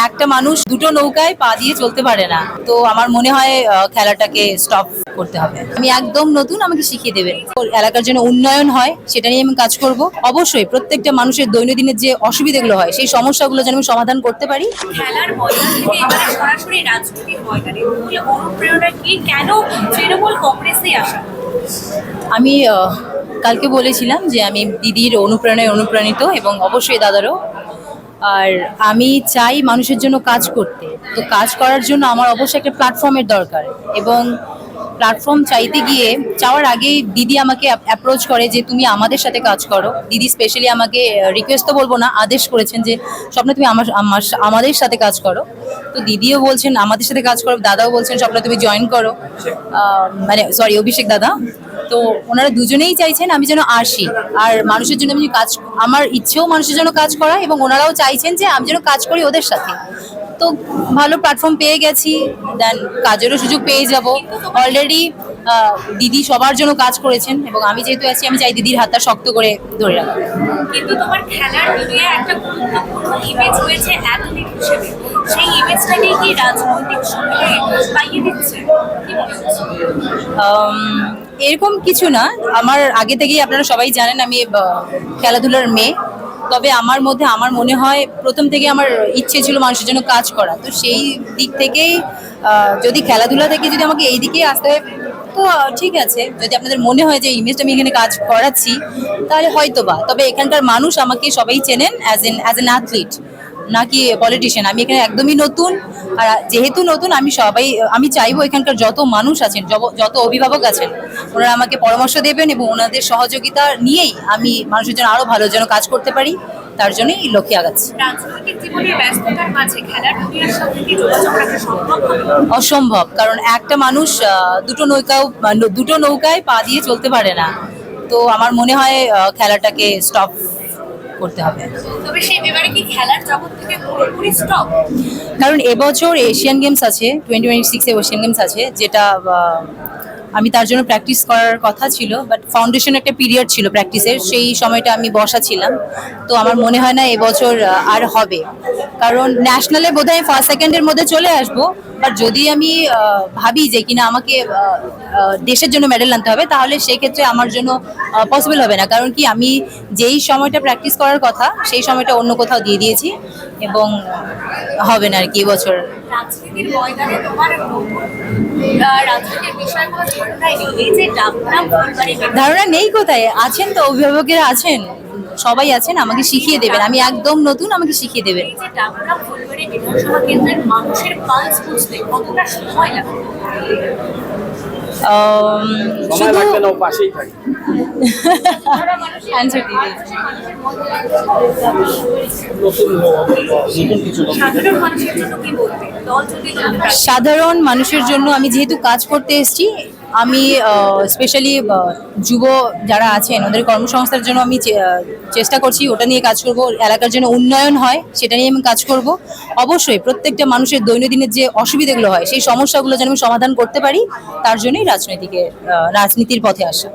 একটা মানুষ দুটো নৌকায় পা দিয়ে চলতে পারে না। তো আমার মনে হয় খেলাটাকে স্টপ করতে হবে। আমি একদম নতুন, আমাকে শিখিয়ে দেবে। এলাকার জন্য উন্নয়ন হয় সেটা নিয়ে আমি কাজ করব। অবশ্যই প্রত্যেকটা মানুষের দৈনন্দিনের যে অসুবিধাগুলো হয় সেই সমস্যাগুলো যেন আমি সমাধান করতে পারি। খেলার ময়দান থেকে এবারে সরাসরি রাজনীতির ময়দানে মূল অনুপ্রেরণা কি, কেন তৃণমূল কংগ্রেসেই আসা? আমি কালকে বলেছিলাম যে আমি দিদির অনুপ্রেরণায় অনুপ্রাণিত এবং অবশ্যই দাদারও। আর আমি চাই মানুষের জন্য কাজ করতে। তো কাজ করার জন্য আমার অবশ্যই একটা প্ল্যাটফর্মের দরকার, এবং প্ল্যাটফর্ম চাইতে গিয়ে চাওয়ার আগেই দিদি আমাকে অ্যাপ্রোচ করে যে তুমি আমাদের সাথে কাজ করো। দিদি স্পেশালি আমাকে রিকোয়েস্ট তো বলবো না, আদেশ করেছেন যে স্বপ্না তুমি আমাদের সাথে কাজ করো। তো দিদিও বলছেন আমাদের সাথে কাজ করো, দাদাও বলছেন স্বপ্না তুমি জয়েন করো। মানে সরি, অভিষেক দাদা। তো ওনারা দুজনেই চাইছেন আমি যেন আসি, আর মানুষের জন্য আমি কাজ, আমার ইচ্ছেও মানুষের জন্য কাজ করা, এবং ওনারাও চাইছেন যে আমি যেন কাজ করি ওদের সাথে। তো ভালো প্ল্যাটফর্ম পেয়ে গেছি, দেন কাজেরও সুযোগ পেয়ে যাব। অলরেডি দিদি সবার জন্য কাজ করেছেন, এবং আমি যেহেতু আছি আমি চাই দিদির হাতটা শক্ত করে ধরে রাখতে। কিন্তু তোমার খেলার দুনিয়ায় একটা গুরুত্বপূর্ণ ইমেজ রয়েছে অ্যাথলিট হিসেবে, সেই ইমেজটাকে কি রাজনৈতিক শক্তি পাইয়ে দিচ্ছে? কি মনে হচ্ছে? এরকম কিছু না, আমার আগে থেকেই আপনারা সবাই জানেন আমি খেলাধুলার মেয়ে। তবে আমার মধ্যে আমার মনে হয় প্রথম থেকে আমার ইচ্ছে ছিল মানুষের জন্য কাজ করা। তো সেই দিক থেকেই যদি খেলাধুলা থেকে যদি আমাকে এই দিকেই আসতে হয়, তো ঠিক আছে। যদি আপনাদের মনে হয় যে ইমেজটা আমি এখানে কাজ করাচ্ছি, তাহলে হয়তো বা। তবে এখানকার মানুষ আমাকে সবাই চেনেন অ্যাজ এন অ্যাথলিট, নাকি পলিটিশিয়ান। আমি এখানে একদমই নতুন। আর যেহেতু নতুন, আমি চাইবো এখানকার যত মানুষ আছেন, যত অভিভাবক আছেন, ওনারা আমাকে পরামর্শ দেবেন, এবং ওনাদের সহযোগিতা নিয়েই আমি মানুষের জন্য আরো ভালো যেন কাজ করতে পারি, তার জন্যই লক্ষ্যে আগাচ্ছি। রাজনৈতিক জীবনের ব্যস্ততার মাঝে খেলার দুনিয়ার সাথে কি যোগাযোগ রাখা সম্ভব? অসম্ভব, কারণ একটা মানুষ দুটো নৌকায় পা দিয়ে চলতে পারে না। তো আমার মনে হয় খেলাটাকে স্টপ করতে হবে। তবে সেই এবারে কি খেলার জগৎ থেকে পুরোপুরি স্টপ? কারণ এবছর এশিয়ান গেমস আছে, 2026-এ এশিয়ান গেমস আছে, যেটা আমি তার জন্য প্র্যাকটিস করার কথা ছিল, বাট ফাউন্ডেশন একটা পিরিয়ড ছিল প্র্যাকটিসের, সেই সময়টা আমি বসা ছিলাম। তো আমার মনে হয় না এবছর আর হবে, কারণ ন্যাশনালে বোধহয় ফার্স্ট সেকেন্ডের মধ্যে চলে আসবো। বাট যদি আমি ভাবি যে কিনা আমাকে দেশের জন্য মেডেল আনতে হবে, তাহলে সেক্ষেত্রে আমার জন্য পসিবল হবে না। কারণ কি, আমি যেই সময়টা প্র্যাকটিস করার কথা সেই সময়টা অন্য কোথাও দিয়ে দিয়েছি, এবং হবে না আর কি এবছর। রাজনীতির ময়দানে তোমার রাজনীতির বিষয়গুলো ধারণাই নেই, এই যে ডাবগ্রাম ফুলবাড়ি ধারণা নেই কোথায় আছেন, তো অভিভাবকেরা আছেন, সবাই আছেন, আমাকে শিখিয়ে দেবেন। আমি একদম নতুন, আমাকে শিখিয়ে দেবেন। এই যে ডাবগ্রাম ফুলবাড়ি বিধানসভা কেন্দ্রের মানুষের পালস বুঝতে কতটা সময় লাগে? শুধু পাশেই থাকি। অ্যান্সার দিদি। সাধারণ মানুষের জন্য কি বলতে, দল যদি সাধারণ মানুষের জন্য আমি যেহেতু কাজ করতে এসেছি, আমি স্পেশালি যুব যারা আছেন ওদের কর্মসংস্থানের জন্য আমি চেষ্টা করছি, ওটা নিয়ে কাজ করব। এলাকার জন্য উন্নয়ন হয় সেটা নিয়ে আমি কাজ করব। অবশ্যই প্রত্যেকটা মানুষের দৈনন্দিনের যে অসুবিধাগুলো হয় সেই সমস্যাগুলো যেন আমি সমাধান করতে পারি, তার জন্যই রাজনীতির পথে আসা।